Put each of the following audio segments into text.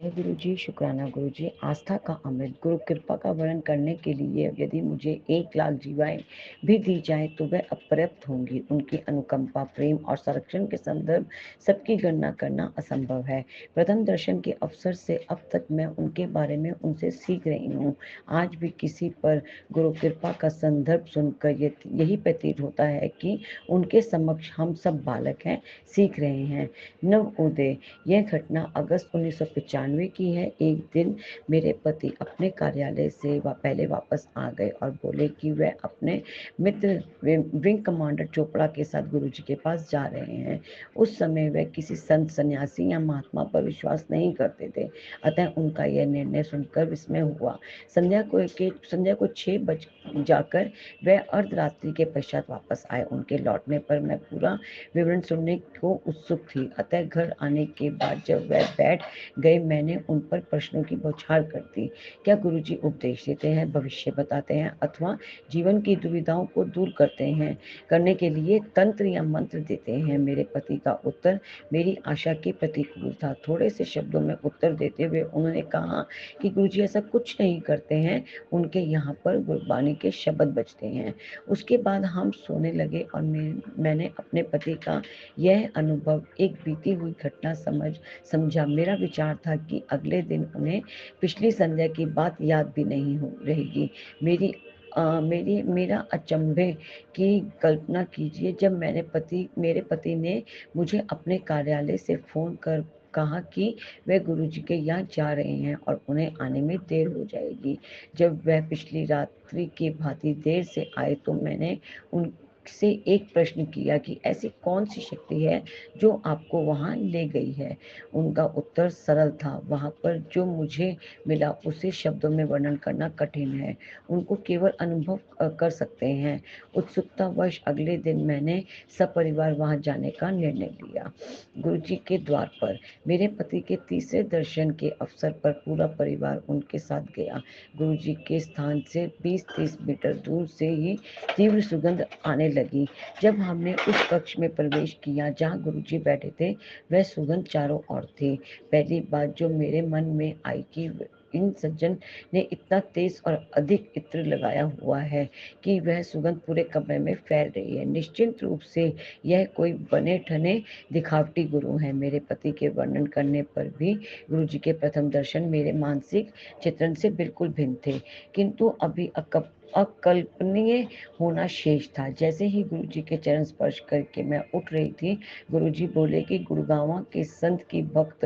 गुरु जी, शुक्राना गुरु जी। आस्था का अमृत गुरु कृपा का वर्णन करने के लिए यदि मुझे 1 लाख जीवाएं भी दी जाए तो वह अपर्याप्त होंगी। उनकी अनुकंपा, प्रेम और संरक्षण के संदर्भ सबकी गणना करना असंभव है। प्रथम दर्शन के अवसर से अब तक मैं उनके बारे में उनसे सीख रही हूँ। आज भी किसी पर गुरु कृपा का संदर्भ सुनकर यही प्रतीत होता है कि उनके समक्ष हम सब बालक हैं, सीख रहे हैं। नव उदय। यह घटना अगस्त 1995 की है। एक दिन मेरे पति अपने कार्यालय से पहले वापस आ गए और बोले कि वह अपने मित्र विंग कमांडर चोपड़ा के साथ गुरुजी के पास जा रहे हैं। उस समय वह किसी संत, सन्यासी या महात्मा पर विश्वास नहीं करते थे, अतः उनका यह निर्णय सुनकर विस्मय हुआ। संध्या को 6 बज जाकर वह अर्धरात्रि के पश्चात वापस आए। उनके लौटने पर मैं पूरा विवरण सुनने को उत्सुक थी, अतः घर आने के बाद जब वह बैठ गए मैंने उन पर प्रश्नों की बौछार कर दी। क्या गुरुजी उपदेश देते हैं, भविष्य बताते हैं अथवा जीवन की दुविधाओं को दूर करने के लिए तंत्र या मंत्र देते हैं? मेरे पति का उत्तर मेरी आशा के प्रतिकूल था। थोड़े से शब्दों में उत्तर देते हुए उन्होंने कहा कि गुरुजी ऐसा कुछ नहीं करते हैं, उनके यहाँ पर गुरबानी के शब्द बजते हैं। उसके बाद हम सोने लगे और मैंने अपने पति का यह अनुभव एक बीती हुई घटना समझा। मेरा विचार था कि अगले दिन उन्हें पिछली संध्या की बात याद भी नहीं हो रहेगी। मेरा अचंभे की कल्पना कीजिए जब मेरे पति ने मुझे अपने कार्यालय से फोन कर कहा कि वे गुरुजी के यहाँ जा रहे हैं और उन्हें आने में देर हो जाएगी। जब वह पिछली रात्रि की भांति देर से आए तो मैंने उनसे एक प्रश्न किया कि ऐसी कौन सी शक्ति है जो आपको वहां ले गई है। उनका उत्तर सरल था, वहां पर जो मुझे मिला उसे शब्दों में वर्णन करना कठिन है, उनको केवल अनुभव कर सकते हैं। उत्सुकतावश अगले दिन मैंने सपरिवार वहां जाने का निर्णय लिया। गुरुजी के द्वार पर मेरे पति के तीसरे दर्शन के अवसर पर पूरा परिवार उनके साथ गया। गुरुजी के स्थान से 20-30 मीटर दूर से ही तीव्र सुगंध आने लगी। जब हमने उस कक्ष में प्रवेश किया जहाँ गुरुजी बैठे थे, वह सुगंध चारों ओर थी। पहली बात जो मेरे मन में आई कि इन सज्जन ने इतना तेज और अधिक इत्र लगाया हुआ है कि वह सुगंध पूरे कमरे में फैल रही है। निश्चित रूप से यह कोई बने ठने दिखावटी गुरु है। मेरे पति के वर्णन करने पर भी गुरुजी के प्रथम दर्शन मेरे मानसिक चित्रण से बिल्कुल भिन्न थे, किंतु अभी अकल्पनीय होना शेष था। जैसे ही गुरुजी के चरण स्पर्श करके मैं उठ रही थी, गुरुजी बोले कि गुड़गांव के संत की भक्त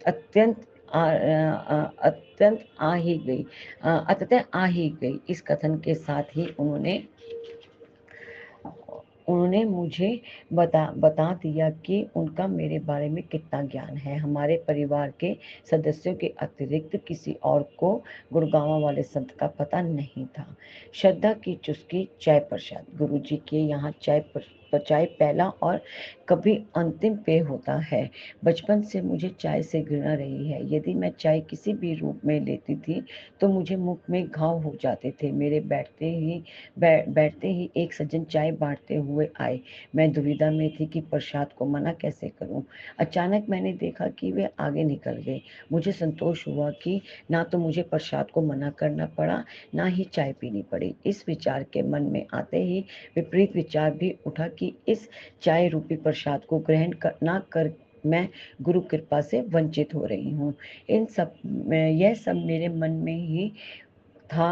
अत्यंत अत्यंत आ ही गई। इस कथन के साथ ही उन्होंने मुझे बता दिया कि उनका मेरे बारे में कितना ज्ञान है। हमारे परिवार के सदस्यों के अतिरिक्त किसी और को गुड़गांव वाले संत का पता नहीं था। श्रद्धा की चुस्की, चाय प्रसाद। गुरुजी के यहाँ चाय पहला और कभी अंतिम पेय होता है। बचपन से मुझे चाय से घृणा रही है। यदि मैं चाय किसी भी रूप में लेती थी तो मुझे मुख में घाव हो जाते थे। मेरे बैठते ही एक सज्जन चाय बांटते हुए आए। मैं दुविधा में थी कि प्रसाद को मना कैसे करूं। अचानक मैंने देखा कि वे आगे निकल गए। मुझे संतोष हुआ कि ना तो मुझे प्रसाद को मना करना पड़ा, ना ही चाय पीनी पड़ी। इस विचार के मन में आते ही विपरीत विचार भी उठा कि इस चाय रूपी प्रसाद को ना कर मैं गुरु कृपा से वंचित हो रही हूँ। यह सब मेरे मन में ही था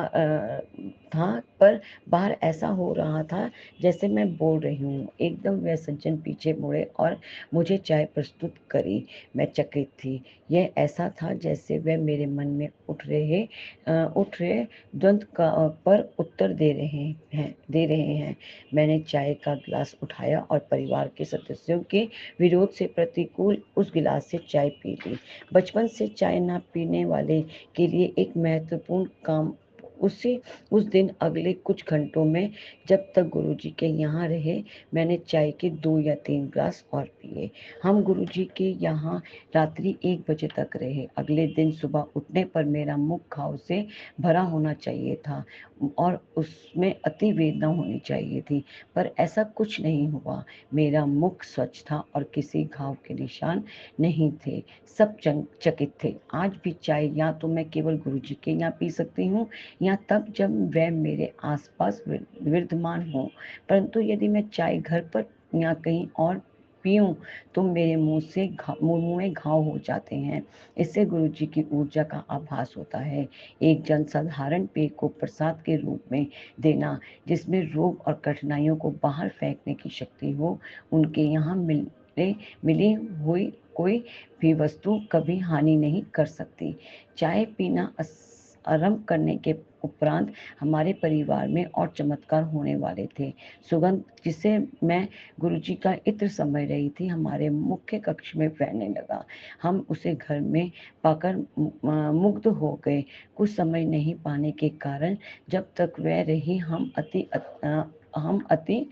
पर बाहर ऐसा हो रहा था जैसे मैं बोल रही हूँ। एकदम वह सज्जन पीछे मुड़े और मुझे चाय प्रस्तुत करी। मैं चकित थी। यह ऐसा था जैसे वह मेरे मन में उठ रहे द्वंद पर उत्तर दे रहे हैं। मैंने चाय का गिलास उठाया और परिवार के सदस्यों के विरोध से प्रतिकूल उस गिलास से चाय पी ली। बचपन से चाय ना पीने वाले के लिए एक महत्वपूर्ण उस दिन अगले कुछ घंटों में जब तक गुरुजी के यहाँ रहे, मैंने चाय के 2 या 3 ग्लास और पिए। हम गुरुजी के यहाँ रात्रि 1 बजे तक रहे। अगले दिन सुबह उठने पर मेरा मुख घाव से भरा होना चाहिए था और उसमें अति वेदना होनी चाहिए थी, पर ऐसा कुछ नहीं हुआ। मेरा मुख स्वच्छ था और किसी घाव के निशान नहीं थे। सब चकित थे। आज भी चाय या तो मैं केवल गुरुजी के यहाँ पी सकती हूँ या तब जब वह मेरे आसपास विद्यमान हो, परंतु यदि मैं चाय घर पर या कहीं और पीऊं तो मेरे मुंह में घाव हो जाते हैं। इससे गुरुजी की ऊर्जा का आभास होता है। एक जन साधारण पेय को प्रसाद के रूप में देना, जिसमें रोग और कठिनाइयों को बाहर फेंकने की शक्ति हो, उनके यहाँ मिली हुई कोई भी वस्तु कभी हानि नहीं कर सकती। चाय पीना आरंभ करने के उपरांत हमारे परिवार में और चमत्कार होने वाले थे। सुगंध जिसे मैं गुरुजी का इत्र समझ रही थी, हमारे मुख्य कक्ष में फैलने लगा। हम उसे घर में पाकर मुग्ध हो गए। कुछ समझ नहीं पाने के कारण जब तक वह रही, हम अति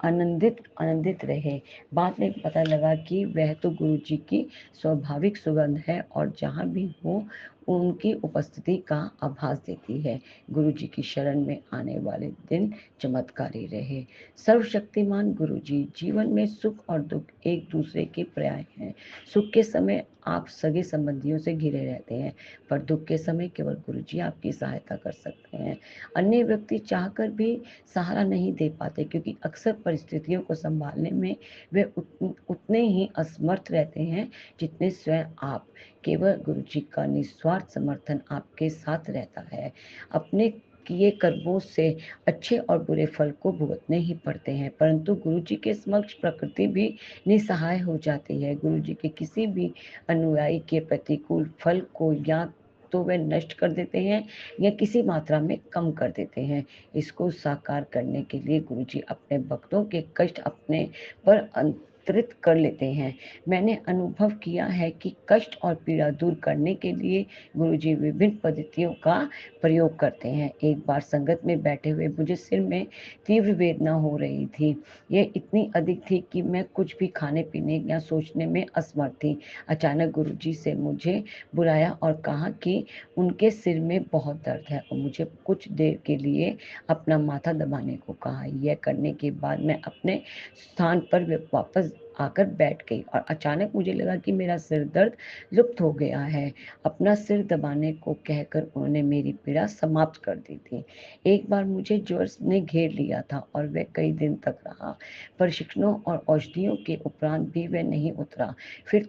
आनंदित रहे। बाद में पता लगा कि वह तो गुरुजी की स्वाभाविक सुगंध है और जहाँ भी हो उनकी उपस्थिति का आभास देती है। गुरुजी की शरण में आने वाले दिन चमत्कारी रहे। सर्वशक्तिमान गुरुजी जीवन में सुख और दुख एक दूसरे के पर्याय हैं। सुख के समय आप सगे संबंधियों से घिरे रहते हैं, पर दुख के समय केवल गुरुजी आपकी सहायता कर सकते हैं। अन्य व्यक्ति चाहकर भी सहारा नहीं दे पाते, क्योंकि अक्सर परिस्थितियों को संभालने में वे उतने ही असमर्थ रहते हैं जितने स्वयं आप। केवल गुरुजी का निस्वार्थ समर्थन आपके साथ रहता है। अपने किए कर्मों से अच्छे और बुरे फल को भुगतने ही पड़ते हैं, परंतु गुरुजी के समक्ष प्रकृति भी निसहाय हो जाती है। गुरुजी के किसी भी अनुयायी के प्रतिकूल फल को या तो वे नष्ट कर देते हैं या किसी मात्रा में कम कर देते हैं। इसको साकार करने के लिए गुरुजी अपने भक्तों के कष्ट अपने पर अंतरित कर लेते हैं। मैंने अनुभव किया है कि कष्ट और पीड़ा दूर करने के लिए गुरुजी विभिन्न पद्धतियों का प्रयोग करते हैं। एक बार संगत में बैठे हुए मुझे सिर में तीव्र वेदना हो रही थी। यह इतनी अधिक थी कि मैं कुछ भी खाने पीने या सोचने में असमर्थ थी। अचानक गुरुजी से मुझे बुलाया और कहा कि उनके सिर में बहुत दर्द है और मुझे कुछ देर के लिए अपना माथा दबाने को कहा। यह करने के बाद मैं अपने स्थान पर वापस आकर बैठ गई और अचानक मुझे लगा कि मेरा सिर दर्द लुप्त हो गया है। अपना सिर दबाने को कहकर उन्होंने मेरी पीड़ा समाप्त कर दी थी। एक बार मुझे ज्वर ने घेर लिया था और वह कई दिन तक रहा। प्रशिक्षणों और औषधियों के उपरांत भी वह नहीं उतरा। फिर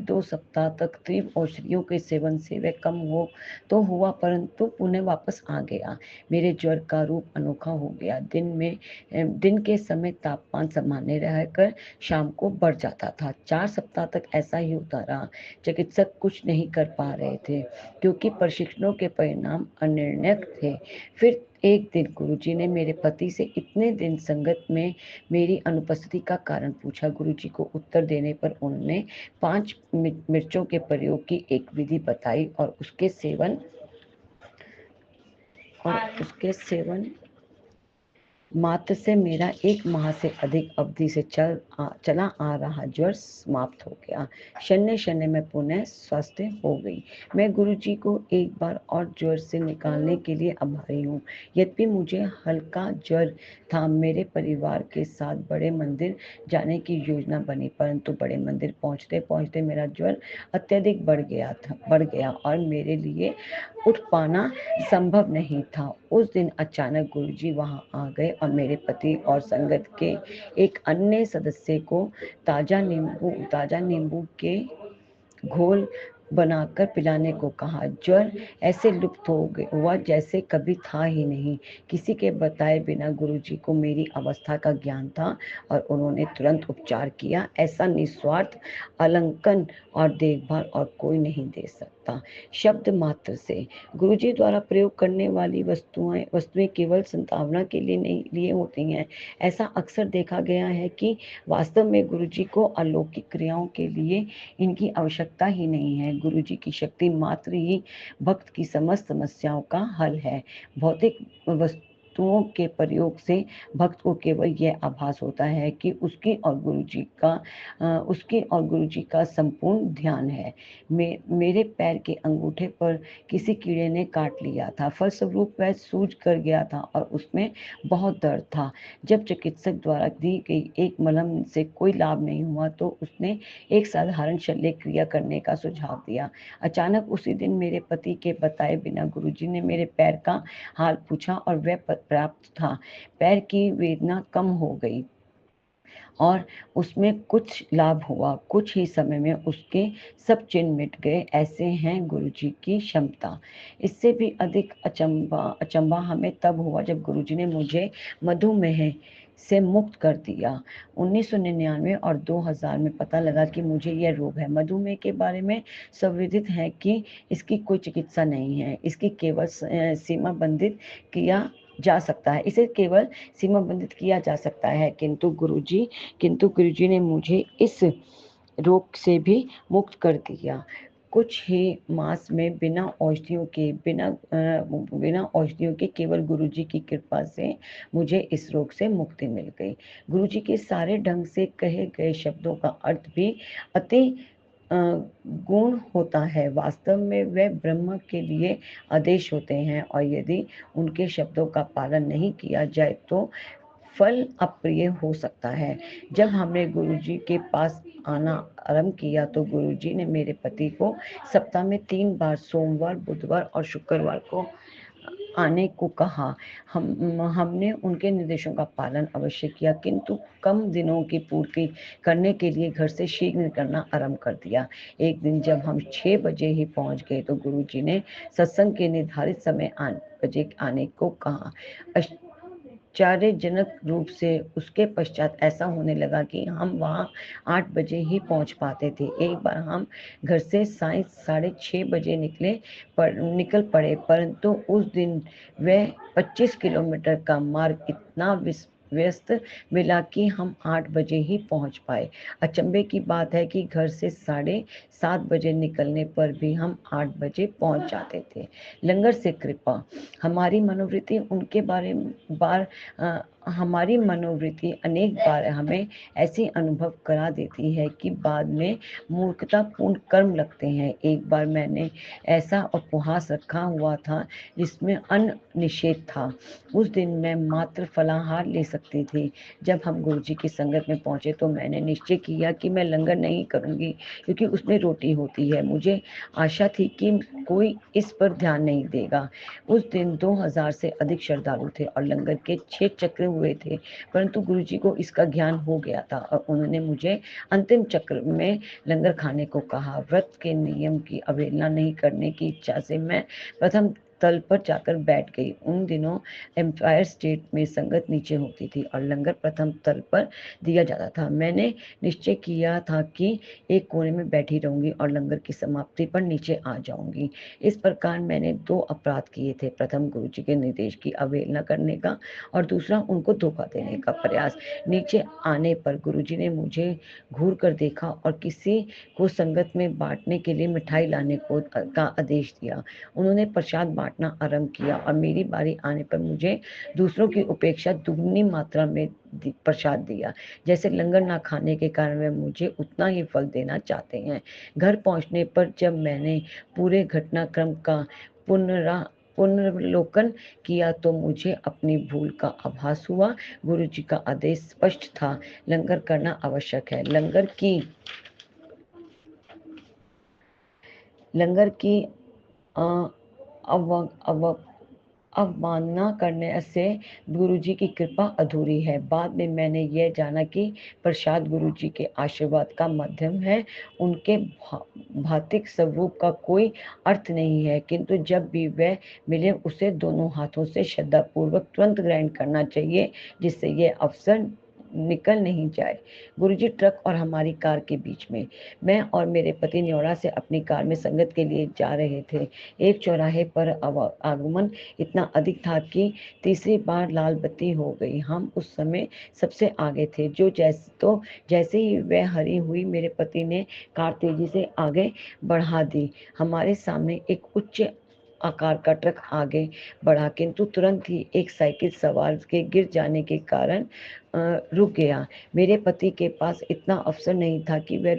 2 सप्ताह तक तीव्र औषधियों के सेवन से वह कम हो तो हुआ, परंतु पुनः वापस आ गया। मेरे ज्वर का रूप अनोखा हो गया। दिन के समय तापमान सामान्य रहकर शाम को बढ़ जाता था। 4 सप्ताह तक ऐसा ही होता रहा। चिकित्सक कुछ नहीं कर पा रहे थे, क्योंकि प्रशिक्षणों के परिणाम अनिर्णायक थे। फिर एक दिन गुरुजी ने मेरे पति से इतने दिन संगत में मेरी अनुपस्थिति का कारण पूछा। गुरुजी को उत्तर देने पर उन्होंने 5 मिर्चों के प्रयोग की एक विधि बताई और उसके सेवन मात्र से मेरा 1 माह से अधिक अवधि से चला आ रहा ज्वर समाप्त हो गया। शन्य शन्य में पुनः स्वस्थ हो गई। मैं गुरुजी को एक बार और ज्वर से निकालने के लिए आभारी हूँ। यद्यपि मुझे हल्का ज्वर था, मेरे परिवार के साथ बड़े मंदिर जाने की योजना बनी, परंतु बड़े मंदिर पहुँचते पहुँचते मेरा ज्वर अत्यधिक बढ़ गया और मेरे लिए उठ पाना संभव नहीं था। उस दिन अचानक गुरुजी वहां आ गए और मेरे पति और संगत के एक अन्य सदस्य को ताजा नींबू के घोल बनाकर पिलाने को कहा। ज्वर ऐसे लुप्त हुआ जैसे कभी था ही नहीं। किसी के बताए बिना गुरुजी को मेरी अवस्था का ज्ञान था और उन्होंने तुरंत उपचार किया। ऐसा निस्वार्थ आलिंगन और देखभाल और कोई नहीं दे सकता। शब्द मात्र से गुरुजी द्वारा प्रयोग करने वाली वस्तुएं केवल संतावना के लिए होती हैं। ऐसा अक्सर देखा गया है कि वास्तव में गुरुजी को अलौकिक क्रियाओं के लिए इनकी आवश्यकता ही नहीं है। गुरुजी की शक्ति मात्र ही भक्त की समस्त समस्याओं का हल है। भौतिक वस्तुओं के प्रयोग से भक्त को केवल यह आभास होता है कि उसकी और गुरुजी का संपूर्ण ध्यान है। मेरे पैर के अंगूठे पर किसी कीड़े ने काट लिया था, फलस्वरूप वह सूज कर गया था और उसमें बहुत दर्द था। जब चिकित्सक द्वारा दी गई एक मलहम से कोई लाभ नहीं हुआ तो उसने एक साधारण शल्य क्रिया करने का सुझाव दिया। अचानक उसी दिन मेरे पति के बताए बिना गुरुजी ने मेरे पैर का हाल पूछा और वह पर्याप्त था। पैर की वेदना कम हो गई और उसमें कुछ लाभ हुआ। कुछ ही समय में उसके सब चिन्ह मिट गए। ऐसे हैं गुरुजी की क्षमता। इससे भी अधिक अचंभा हमें तब हुआ जब गुरुजी ने मुझे मधुमेह से मुक्त कर दिया। 1999 और 2000 में पता लगा कि मुझे यह रोग है। मधुमेह के बारे में संविदित है कि इसकी कोई चिकित्सा नहीं है, इसकी केवल इसे केवल सीमाबंधित किया जा सकता है। किंतु गुरुजी ने मुझे इस रोग से भी मुक्त कर दिया। कुछ ही मास में बिना औषधियों के केवल गुरुजी की कृपा से मुझे इस रोग से मुक्ति मिल गई। गुरुजी के सारे ढंग से कहे गए शब्दों का अर्थ भी अति गुण होता है। वास्तव में वे ब्रह्म के लिए आदेश होते हैं और यदि उनके शब्दों का पालन नहीं किया जाए तो फल अप्रिय हो सकता है। जब हमने गुरुजी के पास आना आरंभ किया तो गुरुजी ने मेरे पति को सप्ताह में 3 बार सोमवार, बुधवार और शुक्रवार को आने को कहा। हमने उनके निर्देशों का पालन अवश्य किया, किंतु कम दिनों की पूर्ति करने के लिए घर से शीघ्र निकलना आरंभ कर दिया। एक दिन जब हम 6 बजे ही पहुंच गए तो गुरुजी ने सत्संग के निर्धारित समय बजे आने को कहा। आश्चर्यजनक रूप से उसके पश्चात ऐसा होने लगा कि हम वहां 8 बजे ही पहुंच पाते थे। एक बार हम घर से 6:30 बजे निकल पड़े, परंतु उस दिन वह 25 किलोमीटर का मार्ग इतना व्यस्त मिला कि हम 8 बजे ही पहुंच पाए। अचंभे की बात है कि घर से 7:30 बजे निकलने पर भी हम 8 बजे पहुंच जाते थे। लंगर से कृपा। हमारी मनोवृत्ति अनेक बार हमें ऐसी अनुभव करा देती है कि बाद में मूर्खतापूर्ण कर्म लगते हैं। एक बार मैंने ऐसा उपवास रखा हुआ था जिसमें अन्न निषेध था। उस दिन मैं मात्र फलाहार ले सकती थी। जब हम गुरुजी की संगत में पहुंचे तो मैंने निश्चय किया कि मैं लंगर नहीं करूंगी क्योंकि उसमें रोटी होती है। मुझे आशा थी कि कोई इस पर ध्यान नहीं देगा। उस दिन 2000 से अधिक श्रद्धालु थे और लंगर के 6 चक्र हुए थे, परंतु गुरुजी को इसका ज्ञान हो गया था और उन्होंने मुझे अंतिम चक्र में लंगर खाने को कहा। व्रत के नियम की अवहेलना नहीं करने की इच्छा से मैं प्रथम तल पर जाकर बैठ गई। उन दिनों एम्पायर स्टेट में संगत नीचे होती थी और लंगर प्रथम तल पर दिया जाता था। मैंने निश्चय किया था कि एक कोने में बैठी रहूंगी और लंगर की समाप्ति पर नीचे आ जाऊंगी। इस प्रकार मैंने 2 अपराध किए थे। प्रथम गुरुजी के निर्देश की अवहेलना करने का और दूसरा उनको धोखा देने का प्रयास। नीचे आने पर गुरुजी ने मुझे घूर कर देखा और किसी को संगत में बांटने के लिए मिठाई लाने का आदेश दिया। उन्होंने प्रसाद बांटना आरंभ किया और मेरी बारी आने पर मुझे दूसरों की उपेक्षा दुगनी मात्रा में प्रसाद दिया। जैसे लंगर ना खाने के कारण वे मुझे उतना ही फल देना चाहते हैं। घर पहुंचने पर जब मैंने पूरे घटनाक्रम का पुनर्वलोकन किया तो मुझे अपनी भूल का आभास हुआ। गुरुजी का आदेश स्पष्ट था, लंगर करना आवश्यक है। लंगर की अवमानना करने से गुरुजी की कृपा अधूरी है। बाद में मैंने यह जाना कि प्रसाद गुरुजी के आशीर्वाद का माध्यम है, उनके भौतिक स्वरूप का कोई अर्थ नहीं है, किंतु जब भी वह मिले उसे दोनों हाथों से श्रद्धापूर्वक तुरंत ग्रहण करना चाहिए, जिससे यह अवसर निकल नहीं जाए। गुरुजी, ट्रक और हमारी कार के बीच में। मैं और मेरे पति न्योरा से अपनी कार में संगत के लिए जा रहे थे। एक चौराहे पर आगमन इतना अधिक था कि तीसरी बार लाल बत्ती हो गई। हम उस समय सबसे आगे थे। जैसे ही वह हरी हुई, मेरे पति ने कार तेजी से आगे बढ़ा दी। हमारे सामने एक उच्च आकार का ट्रक आगे बढ़ा, किंतु तुरंत ही एक साइकिल सवार के गिर जाने के कारण रुक गया। मेरे पति के पास इतना अवसर नहीं था कि वह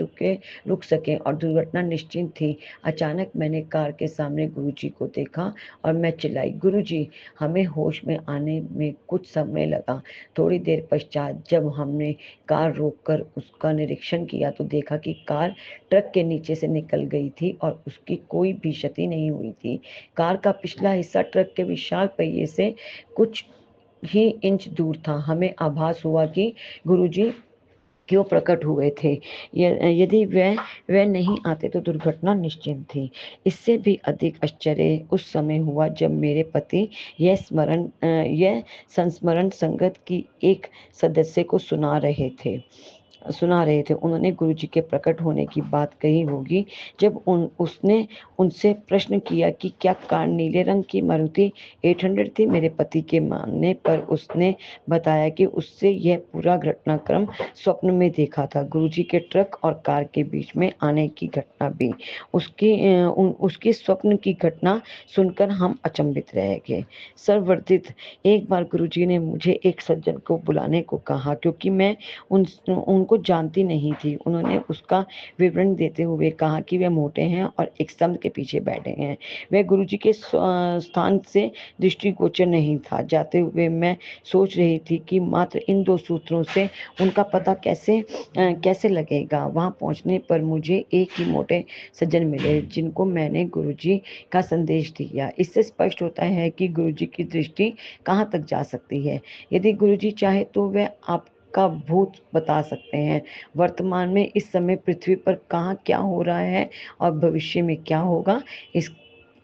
रुक सके और दुर्घटना निश्चित थी। अचानक मैंने कार के सामने गुरुजी को देखा और मैं चिल्लाई, गुरुजी! हमें होश में आने में कुछ समय लगा। थोड़ी देर पश्चात जब हमने कार रोककर उसका निरीक्षण किया तो देखा कि कार ट्रक के नीचे से निकल गई थी और उसकी कोई भी क्षति नहीं हुई थी। कार का पिछला हिस्सा ट्रक के विशाल पहिए से कुछ ही इंच दूर था। हमें आभास हुआ कि गुरुजी क्यों प्रकट हुए थे। यदि वह नहीं आते तो दुर्घटना निश्चित थी। इससे भी अधिक आश्चर्य उस समय हुआ जब मेरे पति यह संस्मरण संगत की एक सदस्य को सुना रहे थे। उन्होंने गुरुजी के प्रकट होने की बात कही होगी। जब उसने उनसे प्रश्न किया कि क्या कार नीले रंग की मारुति 800 थी। मेरे पति के मानने पर उसने बताया कि उससे यह पूरा घटनाक्रम स्वप्न में देखा था। गुरुजी के ट्रक और कार के बीच में आने की घटना भी। उसकी स्वप्न की घटना सुनकर हम अचंभित रह गए। सर्ववर्धित, एक बार गुरुजी ने मुझे एक सज्जन को बुलाने को कहा, क्योंकि मैं उनको जानती नहीं थी। उन्होंने उसका विवरण देते हुए कहा कि वे मोटे हैं और एक स्तंभ के पीछे बैठे हैं। वे गुरुजी के स्थान से दृष्टिगोचर नहीं था। जाते हुए मैं सोच रही थी कि मात्र इन दो सूत्रों से उनका पता कैसे लगेगा। वहां पहुंचने पर मुझे एक ही मोटे सज्जन मिले जिनको मैंने गुरुजी का संदेश दिया। इससे स्पष्ट होता है कि गुरुजी की दृष्टि कहाँ तक जा सकती है। यदि गुरुजी चाहे तो वह आप का भूत बता सकते हैं। वर्तमान में इस समय पृथ्वी पर कहाँ क्या हो रहा है और भविष्य में क्या होगा,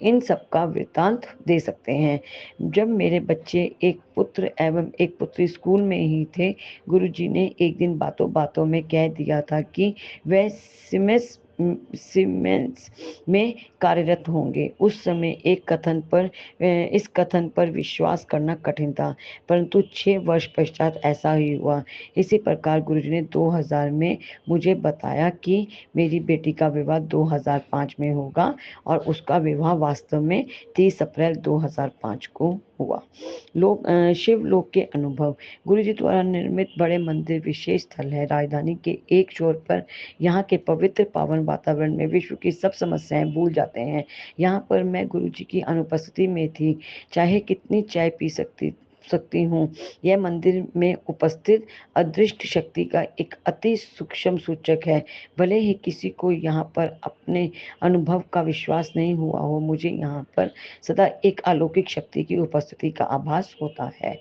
इन सब का वृत्तांत दे सकते हैं। जब मेरे बच्चे एक पुत्र एवं एक पुत्री स्कूल में ही थे, गुरुजी ने एक दिन बातों बातों में कह दिया था कि वह सीमेंस में कार्यरत होंगे। उस समय इस कथन पर विश्वास करना कठिन था, परंतु 6 वर्ष पश्चात ऐसा ही हुआ। इसी प्रकार गुरुजी ने 2000 में मुझे बताया कि मेरी बेटी का विवाह 2005 में होगा और उसका विवाह वास्तव में 30 अप्रैल 2005 को हुआ। शिवलोक के अनुभव। गुरुजी द्वारा निर्मित बड़े मंदिर विशेष स्थल है। राजधानी के एक छोर पर यहाँ के पवित्र पावन वातावरण में विश्व की सब समस्याएं भूल जाते हैं। यहाँ पर मैं गुरुजी की अनुपस्थिति में थी, चाहे कितनी चाय पी सकती हूँ। यह मंदिर में उपस्थित अदृष्ट शक्ति का एक अति सूक्ष्म सूचक है। भले ही किसी को यहाँ पर अपने अनुभव का विश्वास नहीं हुआ हो, मुझे यहाँ पर सदा एक अलौकिक शक्ति की उपस्थिति का आभास होता है।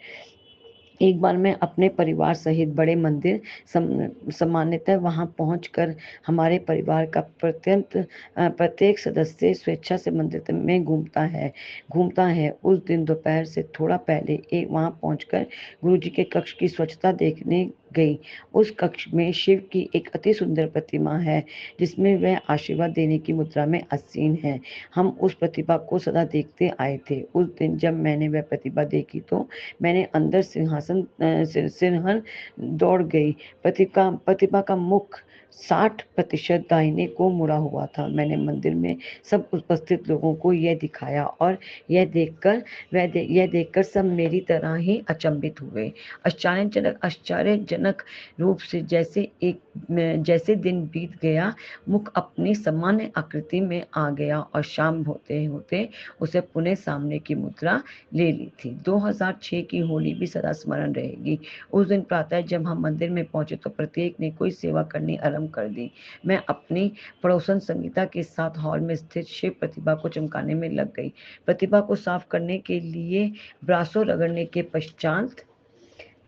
एक बार मैं अपने परिवार सहित बड़े मंदिर सामान्यतः वहां पहुंचकर हमारे परिवार का प्रत्येक सदस्य स्वेच्छा से मंदिर में घूमता है। उस दिन दोपहर से थोड़ा पहले वहां पहुंचकर गुरुजी के कक्ष की स्वच्छता देखने गई। उस कक्ष में शिव की एक अति सुंदर प्रतिमा है, जिसमें वह आशीर्वाद देने की मुद्रा में आसीन है। हम उस प्रतिभा को सदा देखते आए थे। उस दिन जब मैंने वह प्रतिभा देखी तो मैंने अंदर सिरहन दौड़ गई। प्रतिभा का मुख 60% दाहिने को मुड़ा हुआ था। मैंने मंदिर में सब उपस्थित लोगों को यह दिखाया और यह देखकर सब मेरी तरह ही अचंभित हुए। आश्चर्यजनक रूप से जैसे दिन बीत गया, मुख अपनी सामान्य आकृति में आ गया और शाम होते होते उसे पुनः सामने की मुद्रा ले ली थी। 2006 की होली भी सदा स्मरण रहेगी। उस दिन प्रातः जब हम मंदिर में पहुंचे तो प्रत्येक ने कोई सेवा करनी आरंभ कर दी। मैं अपनी पड़ोसन संगीता के साथ हॉल में स्थित शिव प्रतिभा को चमकाने में लग गई। प्रतिभा को साफ करने के लिए ब्रासों रगड़ने के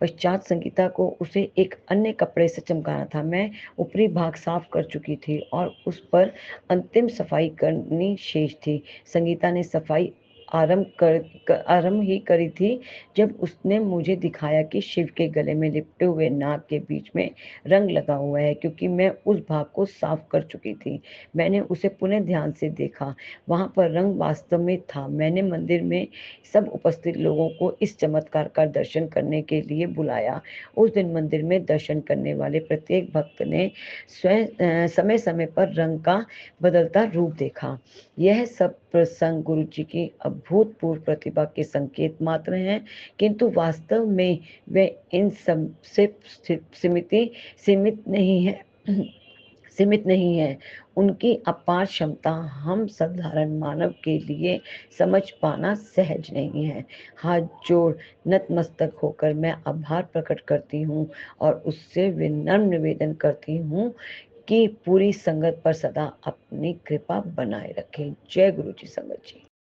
पश्चात संगीता को उसे एक अन्य कपड़े से चमकाना था। मैं ऊपरी भाग साफ कर चुकी थी और उस पर अंतिम सफाई करनी शेष थी। संगीता ने सफाई आरंभ ही करी थी जब उसने मुझे दिखाया कि शिव के गले में लिपटे हुए नाग के बीच में रंग लगा हुआ है, क्योंकि मैं उस भाग को साफ कर चुकी थी। मैंने उसे पुनः ध्यान से देखा, वहाँ पर रंग वास्तव में था। मैंने मंदिर में सब उपस्थित लोगों को इस चमत्कार का दर्शन करने के लिए बुलाया। उस दिन मंदिर में दर्शन करने वाले प्रत्येक भक्त ने स्वयं समय समय पर रंग का बदलता रूप देखा। यह सब प्रसंग गुरु जी की अभूतपूर्व प्रतिभा के संकेत मात्र हैं, किंतु वास्तव में वे इन सब से सीमित नहीं है। सीमित नहीं है। उनकी अपार क्षमता हम साधारण मानव के लिए समझ पाना सहज नहीं है। हाथ जोड़ नतमस्तक होकर मैं आभार प्रकट करती हूँ और उससे विनम्र निवेदन करती हूँ कि पूरी संगत पर सदा अपनी कृपा बनाए रखें। जय गुरु जी संगत जी।